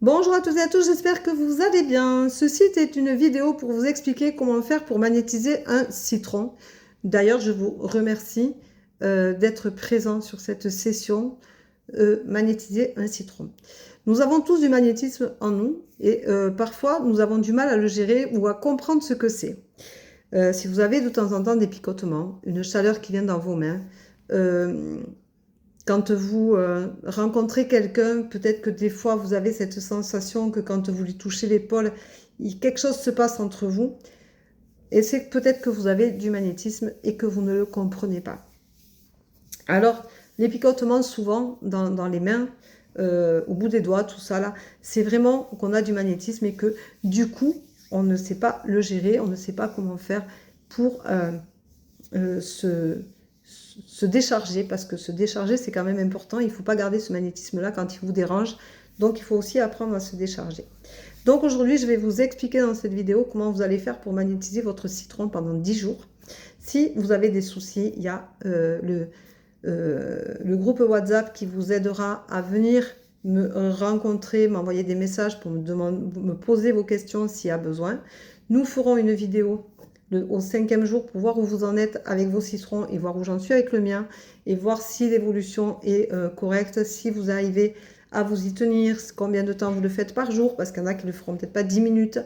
Bonjour à toutes et à tous, j'espère que vous allez bien. Ceci est une vidéo pour vous expliquer comment faire pour magnétiser un citron. D'ailleurs, je vous remercie d'être présent sur cette session magnétiser un citron. Nous avons tous du magnétisme en nous et parfois nous avons du mal à le gérer ou à comprendre ce que c'est. Si vous avez de temps en temps des picotements, une chaleur qui vient dans vos mains, quand vous rencontrez quelqu'un, peut-être que des fois vous avez cette sensation que quand vous lui touchez l'épaule, quelque chose se passe entre vous. Et c'est peut-être que vous avez du magnétisme et que vous ne le comprenez pas. Alors, les picotements souvent dans les mains, au bout des doigts, tout ça là, c'est vraiment qu'on a du magnétisme et que du coup, on ne sait pas le gérer, on ne sait pas comment faire pour se décharger, parce que se décharger, c'est quand même important. Il ne faut pas garder ce magnétisme-là quand il vous dérange. Donc, il faut aussi apprendre à se décharger. Donc, aujourd'hui, je vais vous expliquer dans cette vidéo comment vous allez faire pour magnétiser votre citron pendant 10 jours. Si vous avez des soucis, il y a le groupe WhatsApp qui vous aidera à venir me rencontrer, m'envoyer des messages pour me poser vos questions s'il y a besoin. Nous ferons une vidéo au 5e jour pour voir où vous en êtes avec vos citrons et voir où j'en suis avec le mien et voir si l'évolution est correcte, si vous arrivez à vous y tenir, combien de temps vous le faites par jour, parce qu'il y en a qui ne le feront peut-être pas 10 minutes,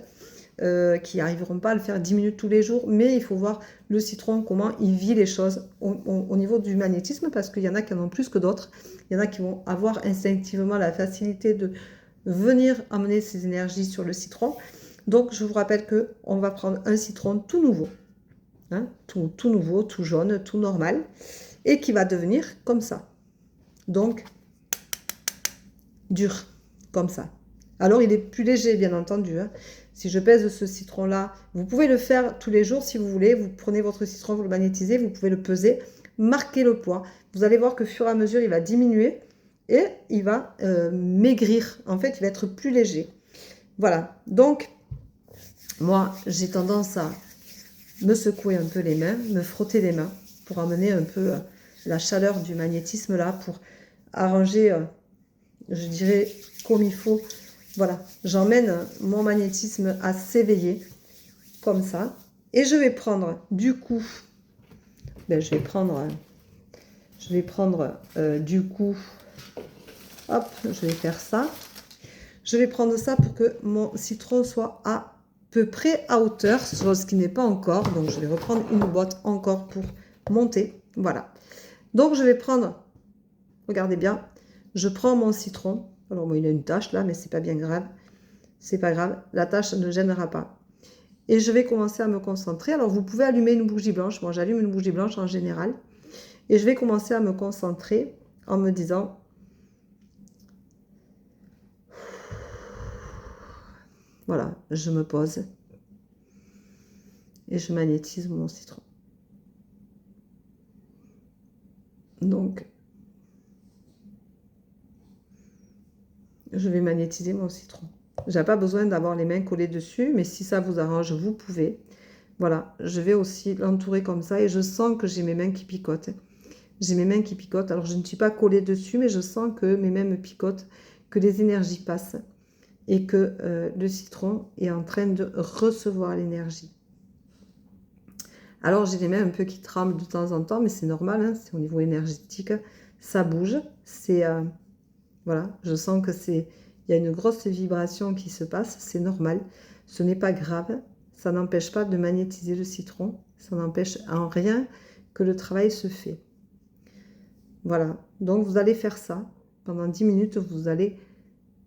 qui n'arriveront pas à le faire 10 minutes tous les jours, mais il faut voir le citron, comment il vit les choses au niveau du magnétisme, parce qu'il y en a qui en ont plus que d'autres. Il y en a qui vont avoir instinctivement la facilité de venir amener ces énergies sur le citron. Donc, je vous rappelle qu'on va prendre un citron tout nouveau, hein, tout nouveau, tout jaune, tout normal, et qui va devenir comme ça. Donc, dur, comme ça. Alors, il est plus léger, bien entendu. Hein. Si je pèse ce citron-là, vous pouvez le faire tous les jours si vous voulez. Vous prenez votre citron, vous le magnétisez, vous pouvez le peser, marquez le poids. Vous allez voir que, au fur et à mesure, il va diminuer et il va maigrir. En fait, il va être plus léger. Voilà. Donc, moi, j'ai tendance à me secouer un peu les mains, me frotter les mains pour amener un peu la chaleur du magnétisme là, pour arranger, je dirais, comme il faut. Voilà, j'emmène mon magnétisme à s'éveiller, comme ça. Et je vais prendre, du coup, je vais prendre du coup, hop, je vais faire ça. Je vais prendre ça pour que mon citron soit à peu près à hauteur, ce qui n'est pas encore. Donc, je vais reprendre une boîte encore pour monter. Voilà. Donc, je vais prendre, regardez bien, je prends mon citron. Alors, moi, il a une tache là, mais c'est pas bien grave. C'est pas grave, la tache ne gênera pas. Et je vais commencer à me concentrer. Alors, vous pouvez allumer une bougie blanche. Moi, j'allume une bougie blanche en général. Et je vais commencer à me concentrer en me disant... Voilà, je me pose et je magnétise mon citron. Donc, je vais magnétiser mon citron. Je n'ai pas besoin d'avoir les mains collées dessus, mais si ça vous arrange, vous pouvez. Voilà, je vais aussi l'entourer comme ça et je sens que j'ai mes mains qui picotent. J'ai mes mains qui picotent. Alors, je ne suis pas collée dessus, mais je sens que mes mains me picotent, que les énergies passent et que le citron est en train de recevoir l'énergie. Alors, j'ai les mains un peu qui tremblent de temps en temps, mais c'est normal, hein, c'est au niveau énergétique, ça bouge. C'est voilà, je sens que il y a une grosse vibration qui se passe, c'est normal. Ce n'est pas grave, ça n'empêche pas de magnétiser le citron, ça n'empêche en rien que le travail se fait. Voilà, donc vous allez faire ça. Pendant 10 minutes, vous allez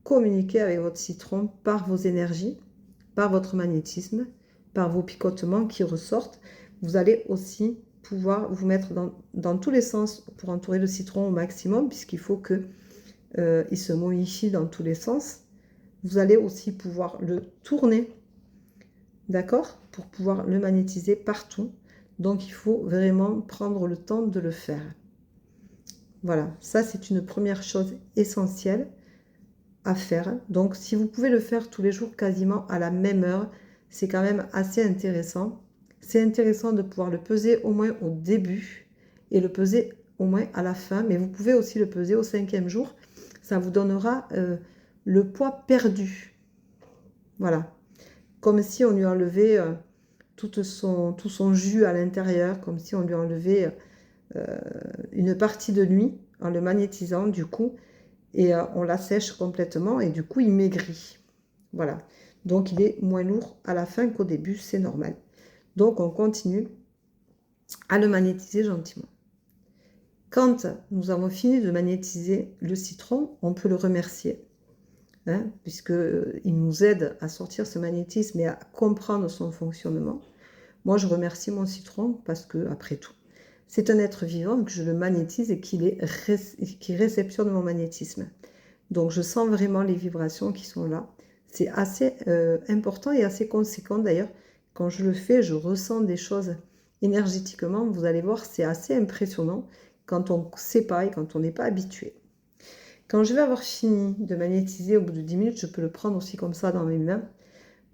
communiquer avec votre citron par vos énergies, par votre magnétisme, par vos picotements qui ressortent. Vous allez aussi pouvoir vous mettre dans tous les sens pour entourer le citron au maximum, puisqu'il faut que il se momifie dans tous les sens. Vous allez aussi pouvoir le tourner, d'accord, pour pouvoir le magnétiser partout. Donc, il faut vraiment prendre le temps de le faire. Voilà, ça c'est une première chose essentielle à faire. Donc, si vous pouvez le faire tous les jours quasiment à la même heure, c'est quand même assez intéressant. C'est intéressant de pouvoir le peser au moins au début et le peser au moins à la fin, mais vous pouvez aussi le peser au 5e jour. Ça vous donnera le poids perdu. Voilà. Comme si on lui enlevait tout son jus à l'intérieur, comme si on lui enlevait une partie de lui en le magnétisant du coup, et on l'assèche complètement et du coup il maigrit. Voilà. Donc il est moins lourd à la fin qu'au début, c'est normal. Donc on continue à le magnétiser gentiment. Quand nous avons fini de magnétiser le citron, on peut le remercier, hein, puisqu'il nous aide à sortir ce magnétisme et à comprendre son fonctionnement. Moi, je remercie mon citron parce que, après tout, c'est un être vivant, que je le magnétise et qui réceptionne mon magnétisme. Donc, je sens vraiment les vibrations qui sont là. C'est assez important et assez conséquent d'ailleurs. Quand je le fais, je ressens des choses énergétiquement. Vous allez voir, c'est assez impressionnant quand on ne sait pas et quand on n'est pas habitué. Quand je vais avoir fini de magnétiser, au bout de 10 minutes, je peux le prendre aussi comme ça dans mes mains.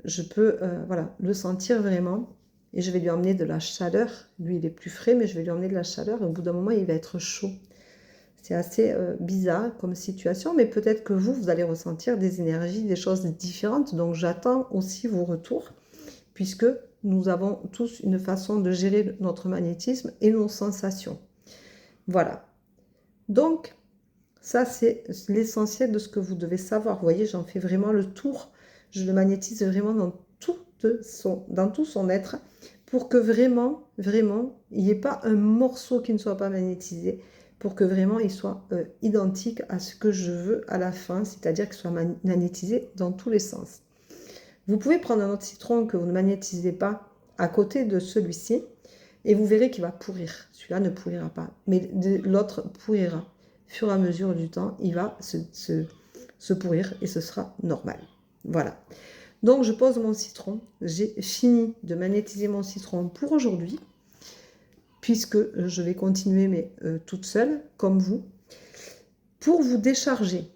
Je peux voilà, le sentir vraiment et je vais lui emmener de la chaleur. Lui, il est plus frais, mais je vais lui emmener de la chaleur et au bout d'un moment, il va être chaud. C'est assez bizarre comme situation, mais peut-être que vous allez ressentir des énergies, des choses différentes. Donc, j'attends aussi vos retours, puisque nous avons tous une façon de gérer notre magnétisme et nos sensations. Voilà. Donc, ça, c'est l'essentiel de ce que vous devez savoir. Vous voyez, j'en fais vraiment le tour. Je le magnétise vraiment dans tout son être pour que vraiment, il n'y ait pas un morceau qui ne soit pas magnétisé, pour que vraiment il soit identique à ce que je veux à la fin, c'est-à-dire qu'il soit magnétisé dans tous les sens. Vous pouvez prendre un autre citron que vous ne magnétisez pas à côté de celui-ci et vous verrez qu'il va pourrir. Celui-là ne pourrira pas, mais l'autre pourrira. Au fur et à mesure du temps, il va se pourrir et ce sera normal. Voilà. Donc, je pose mon citron. J'ai fini de magnétiser mon citron pour aujourd'hui, puisque je vais continuer, mais toute seule, comme vous. Pour vous décharger,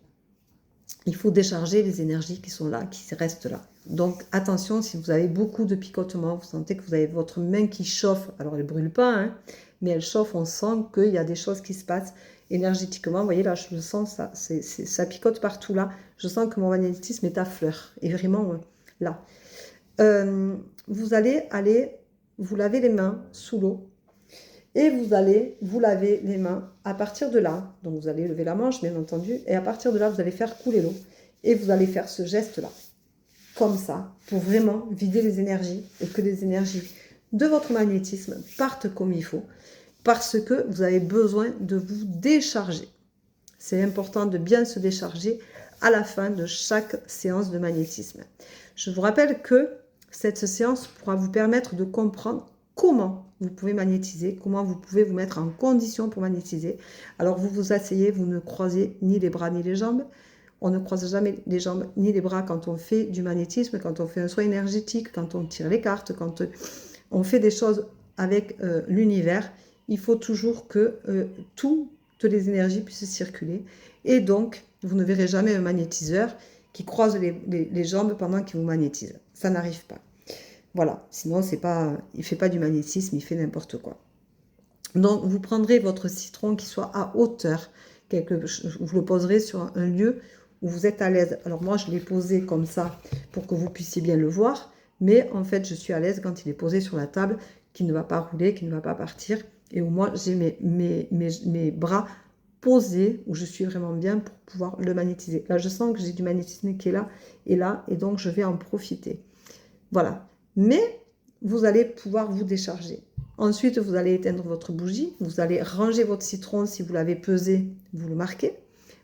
il faut décharger les énergies qui sont là, qui restent là. Donc, attention, si vous avez beaucoup de picotements, vous sentez que vous avez votre main qui chauffe, alors elle ne brûle pas, hein, mais elle chauffe, on sent qu'il y a des choses qui se passent énergétiquement. Vous voyez, là, je le sens, ça picote partout, là. Je sens que mon magnétisme est à fleur, et vraiment, là. Vous allez aller vous laver les mains sous l'eau, et vous allez vous laver les mains à partir de là. Donc, vous allez lever la manche, bien entendu, et à partir de là, vous allez faire couler l'eau, et vous allez faire ce geste-là. Comme ça, pour vraiment vider les énergies et que les énergies de votre magnétisme partent comme il faut, parce que vous avez besoin de vous décharger. C'est important de bien se décharger à la fin de chaque séance de magnétisme. Je vous rappelle que cette séance pourra vous permettre de comprendre comment vous pouvez magnétiser, comment vous pouvez vous mettre en condition pour magnétiser. Alors vous vous asseyez, vous ne croisez ni les bras ni les jambes. On ne croise jamais les jambes ni les bras quand on fait du magnétisme, quand on fait un soin énergétique, quand on tire les cartes, quand on fait des choses avec l'univers. Il faut toujours que toutes les énergies puissent circuler. Et donc, vous ne verrez jamais un magnétiseur qui croise les jambes pendant qu'il vous magnétise. Ça n'arrive pas. Voilà, sinon il ne fait pas du magnétisme, il fait n'importe quoi. Donc, vous prendrez votre citron qui soit à hauteur. Vous le poserez sur un lieu où vous êtes à l'aise. Alors moi, je l'ai posé comme ça pour que vous puissiez bien le voir. Mais en fait, je suis à l'aise quand il est posé sur la table, qu'il ne va pas rouler, qu'il ne va pas partir. Et où moi, j'ai mes bras posés, où je suis vraiment bien pour pouvoir le magnétiser. Là, je sens que j'ai du magnétisme qui est là, et donc je vais en profiter. Voilà. Mais vous allez pouvoir vous décharger. Ensuite, vous allez éteindre votre bougie. Vous allez ranger votre citron. Si vous l'avez pesé, vous le marquez.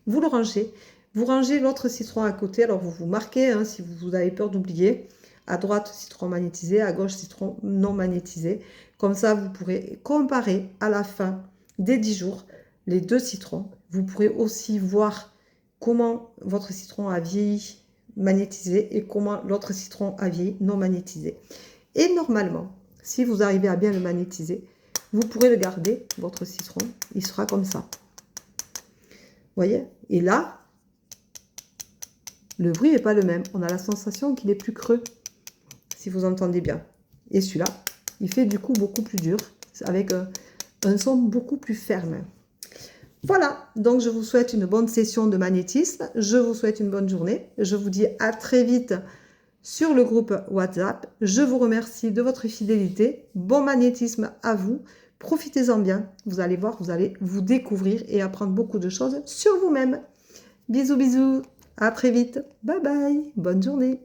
Vous le rangez. Vous rangez l'autre citron à côté. Alors, vous marquez, hein, si vous avez peur d'oublier. À droite, citron magnétisé. À gauche, citron non magnétisé. Comme ça, vous pourrez comparer à la fin des 10 jours les deux citrons. Vous pourrez aussi voir comment votre citron a vieilli magnétisé et comment l'autre citron a vieilli non magnétisé. Et normalement, si vous arrivez à bien le magnétiser, vous pourrez le garder, votre citron, il sera comme ça. Vous voyez? Et là, le bruit n'est pas le même. On a la sensation qu'il est plus creux, si vous entendez bien. Et celui-là, il fait du coup beaucoup plus dur, avec un son beaucoup plus ferme. Voilà, donc je vous souhaite une bonne session de magnétisme. Je vous souhaite une bonne journée. Je vous dis à très vite sur le groupe WhatsApp. Je vous remercie de votre fidélité. Bon magnétisme à vous. Profitez-en bien. Vous allez voir, vous allez vous découvrir et apprendre beaucoup de choses sur vous-même. Bisous, bisous. À très vite. Bye bye. Bonne journée.